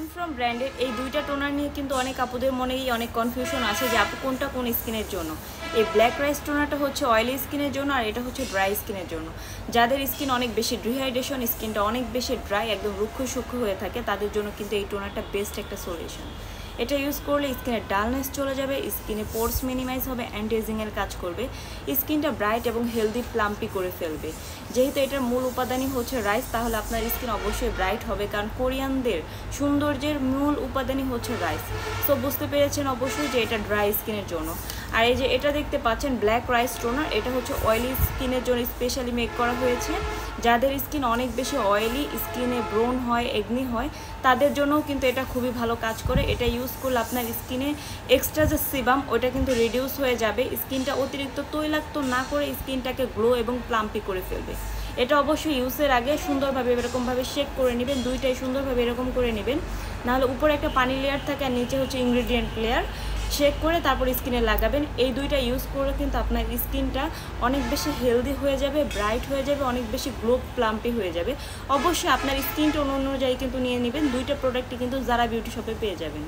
Time from ব্র্যান্ডের এই দুইটা টোনার নিয়ে কিন্তু অনেক আপুদের মনেই অনেক কনফিউশন আছে যে আপু কোনটা কোন স্কিনের জন্য। এই ব্ল্যাক রাইস টোনারটা হচ্ছে অয়েলি স্কিনের জন্য আর এটা হচ্ছে ড্রাই স্কিনের জন্য। যাদের স্কিন অনেক বেশি ডিহাইড্রেশন, স্কিনটা অনেক বেশি ড্রাই, একদম রুক্ষ সূক্ষ্ম হয়ে থাকে, তাদের জন্য কিন্তু এই টোনারটা বেস্ট একটা সলিউশন। এটা ইউজ করলে স্কিনের ডালনেস চলে যাবে, স্কিনে পোর্স মিনিমাইজ হবে, অ্যান্টি এজিংয়ের কাজ করবে, স্কিনটা ব্রাইট এবং হেলদি প্লাম্পি করে ফেলবে। যেহেতু এটার মূল উপাদানই হচ্ছে রাইস, তাহলে আপনার স্কিন অবশ্যই ব্রাইট হবে, কারণ কোরিয়ানদের সৌন্দর্যের মূল উপাদানই হচ্ছে রাইস। সো বুঝতে পেরেছেন অবশ্যই যে এটা ড্রাই স্কিনের জন্য। আর এই যে এটা দেখতে পাচ্ছেন ব্ল্যাক রাইস টোনার, এটা হচ্ছে অয়েলি স্কিনের জন্য স্পেশালি মেক করা হয়েছে। যাদের স্কিন অনেক বেশি অয়েলি, স্কিনে ব্রোন হয়, একনি হয়, তাদের জন্যও কিন্তু এটা খুবই ভালো কাজ করে। এটা ইউজ করলে আপনার স্কিনে এক্সট্রা যে সিবাম ওটা কিন্তু রিডিউস হয়ে যাবে, স্কিনটা অতিরিক্ত তৈলাক্ত না করে স্কিনটাকে গ্লো এবং প্লাম্পি করে ফেলবে। এটা অবশ্যই ইউজের আগে সুন্দরভাবে এরকমভাবে শেক করে নেবেন, দুইটাই সুন্দরভাবে এরকম করে নেবেন, নাহলে উপরে একটা পানি লেয়ার থাকে আর নিচে হচ্ছে ইনগ্রেডিয়েন্ট লেয়ার। শেক করে তারপর স্কিনে লাগাবেন। এই দুইটা ইউজ করে কিন্তু আপনার স্কিনটা অনেক বেশি হেলদি হয়ে যাবে, ব্রাইট হয়ে যাবে, অনেক বেশি গ্লো প্লাম্পি হয়ে যাবে। অবশ্যই আপনার স্কিন টোন অনুযায়ী কিন্তু নিয়ে নেবেন। দুইটা প্রোডাক্টই কিন্তু জারা বিউটি শপে পেয়ে যাবেন।